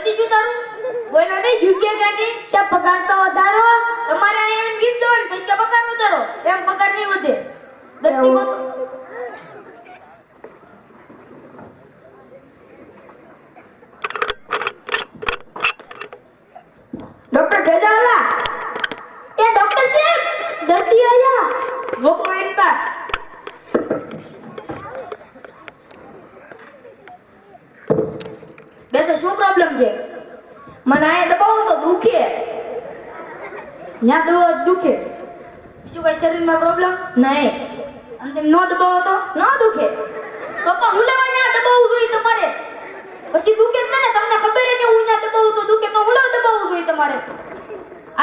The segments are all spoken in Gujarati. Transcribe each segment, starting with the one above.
પતી ગયું તારું? બોલો નહીં ઝૂકે ગાડી સે પગાર તો વધારો. તમારે અહીંયા એમ ગીત દો ને પછી કે પગાર વધારો. એમ પગાર નહીં વધે. દત્તી કો ડોક્ટર ભેજાવાલા એ ડોક્ટર સાહેબ દર્દી આયા મોકલો એન પા બેસો શું પ્રોબ્લેમ છે મને આયા દબાવો તો દુખે ન્યા દબાવો દુખે બીજું કઈ શરીરમાં પ્રોબ્લેમ નહીં અંતે નો દબાવો તો ન દુખે તો પણ હું લેવા ન્યા દબાવવું જોઈએ તમારે પછી દુખે જ ને તમને ખબર છે કે હું ન્યા દબાવું તો દુખે તો હું લેવા દબાવવું જોઈએ તમારે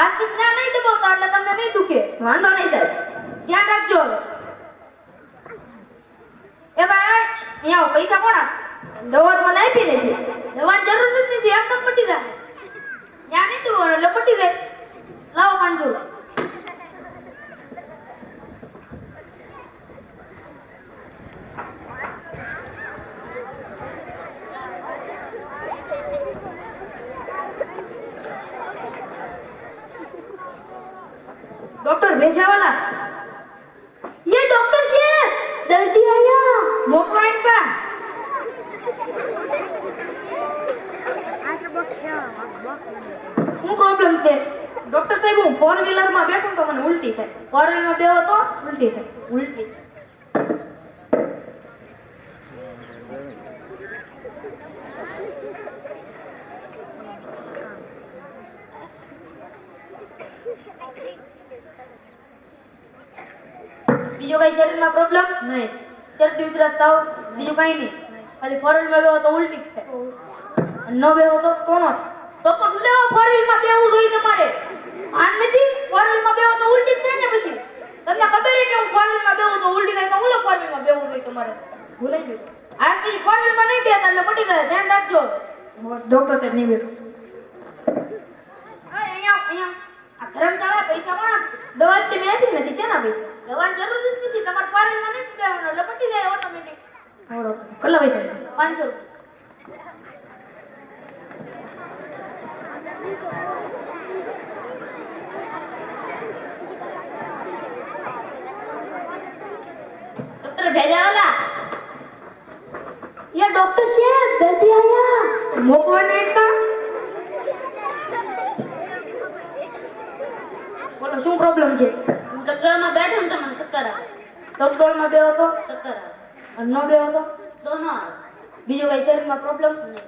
આજ પછી ના નહીં દબાવતા એટલે તમને નહીં દુખે વાંધો નહીં સાહેબ ધ્યાન રાખજો હવે એ ભાઈ અહીંયા પૈસા કોણ આપે દવા મને આપી નથી દવાની જરૂર નથી એમ ન પટી જાય ત્યાં નહીં દવા એટલે પટી જાય લાવો 500 डॉक्टर भेजा वाला ये डॉक्टर साहब जल्दी आया मोकलो इन पर હું પ્રોબ્લેમ છે ડોક્ટર સાહેબ હું 4 વ્હીલર માં બેઠો તો મને ઉલટી થાય 4 વ્હીલર માં બેહો તો ઉલટી થાય ઉલટી બીજો કઈ શરીરમાં પ્રોબ્લેમ નહીં શરદી ઉધરસ તાવ બીજું કઈ નહીં ખાલી 4 વ્હીલર માં બેહો તો ઉલટી થાય ન બેહો તો કોનો તો પણ લેવા 4 વ્હીલર માં બેહવું જોઈએ તમારે આન નથી 4 વ્હીલર માં બેહો તો ઉલટી થાય ને પછી તમને ખબર છે કે હું 4 વ્હીલર માં બેહું તો ઉલટી થાય તો હું 4 વ્હીલર માં બેહવું જોઈએ તમારે ભૂલાઈ ગયું આજ પછી 4 વ્હીલર માં નહીં બેહતા એટલે પટી જાય ધ્યાન રાખજો ડોક્ટર સાહેબ નહીં બેઠો અહીંયા આ ધર્મશાળા પૈસા કોણ આપશે દવા જ મેં આપી નથી શેના પૈસા દવાની જરૂર જ નથી તમારે 4 વ્હીલર માં નહીં બેહવાનું એટલે પટી જાય ઓટોમેટિક કેટલા પૈસા 500 डॉक्टर भेजा वाला ये डॉक्टर साहब जल्दी आया मोकलो नेट का बोलो શું પ્રોબ્લેમ છે હું ચક્કર માં બેઠો ને તમને ચક્કર આવે ડોક્ટર માં બેહો તો ચક્કર આવે અને ન બેહો તો ન આવે બીજો કઈ શરીરમાં પ્રોબ્લેમ નહીં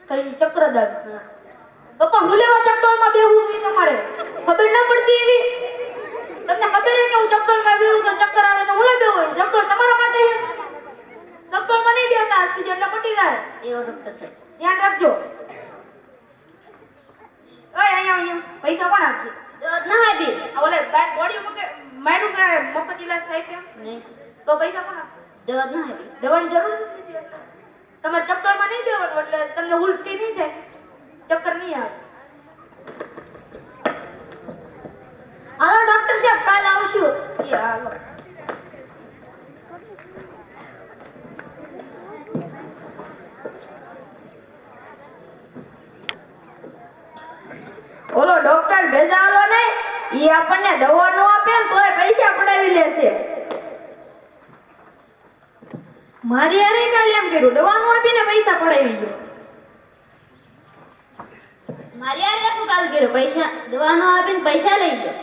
ખાલી ચક્કર જ આવે તો પણ હું લેવા ચક્કર માં બેહવું જોઈએ તમારે ખબર ન પડતી એવી તમને ખબર છે કે હું ચક્કર માં બેહું તો ચક્કર આવે તો હું લે બેહું ચક્કર તમારા માટે છે ચક્કર માં નહીં બેહતા પછી એટલે પટી જાય એવો ડોક્ટર છે ધ્યાન રાખજો ઓય અહીંયા પૈસા કોણ આપશે ના આપી આ ઓલે બેટ બોડી મૂકે મારું કે મફત ઇલાજ થાય છે નહીં તો પૈસા કોણ આપશે દવા ના આપી દવાની જરૂર નથી તમારે ચક્કર માં નહીં બેહવાનું એટલે તમને ઉલટી નહીં થાય ચક્કર નહીં આવે હાલો ડોક્ટર સાહેબ કાલ આવશું એ હાલો ઓલો ડોક્ટર ભેજાવાલો ને ઈ આપણને દવા નો આપે ને તોય પૈસા પડાવી લેશે મારી અરે કાલ એમ કર્યું દવા નો આપીને પૈસા પડાવી ગયો મારી યાર શું કાલ કર્યો પૈસા દવાનો આપીને પૈસા લઈ ગયો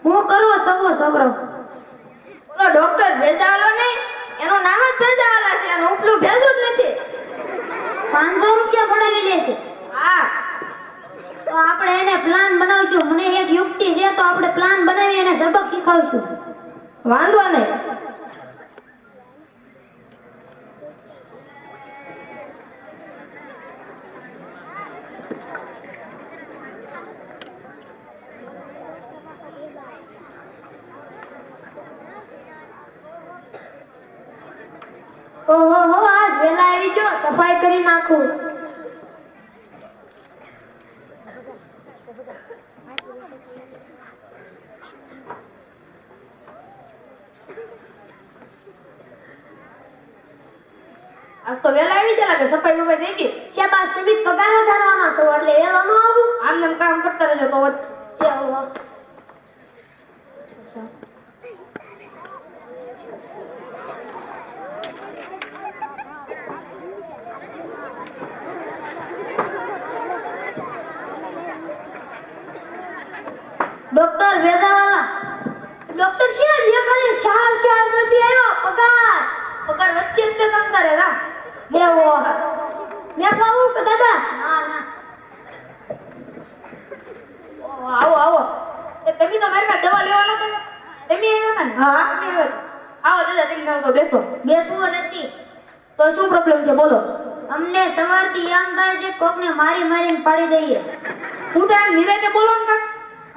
હું કરવો સગો છોકરો ઓલો ડોક્ટર ભેજાવાલો નહીં એનું નામ જ ભેજાવાલા છે એનું ઉપલું ભેજું જ નથી 500 રૂપિયા પડાવી લેશે હા તો આપણે એને પ્લાન બનાવશું મને એક યુક્તિ છે તો આપણે પ્લાન બનાવી એને સબક શીખવશું વાંધો નહીં ઓહો હો આજ વેલા આવી જો સફાઈ કરી નાખું આજ તો વેલા આવી જાય લાગે, સફાઈ બફાઈ થઈ ગઈ. શાબાશ, તમે જ પગાર વધારવાના છો એટલે વેલો ન આવું. આમ તેમ કામ કરતા રહેજો તો વચ્ચે. એવો. ડોક્ટર વેજાવાલા. ડોક્ટર શિયાળ લે ખાલી શાળ નથી આવ્યો પગાર. પગાર વચ્ચે જ તે કામ કરે રા. એવો. મેં કહું કે દાદા. ના ના. આવો આવો. એ તમે તો મારી પાસે દવા લેવા નતા ગયા? તમે આવ્યા ને? હા. તમે આવ્યા હતા. આવો દાદા, તમે જાઓ છો, બેસો. બેસવું નથી. તો શું પ્રોબ્લેમ છે બોલો? અમને સવારથી એમ થાય છે કોકને મારીને પાડી દઈએ. હું તો આમ નિરાતે બોલો ને કાંઈ.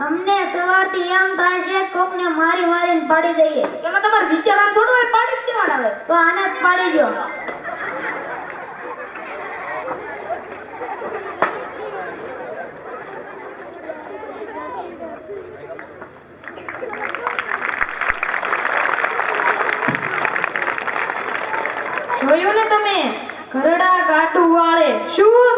અમને સવારથી એમ થાય છે કોકને મારીને પાડી દઈએ. એમાં તમારે વિચારવાનું થોડું હોય, પાડી જ દેવાના હોય. તો આને જ પાડી દો. જોયું ને તમે? ઘરડા ગાટુ વાળે શું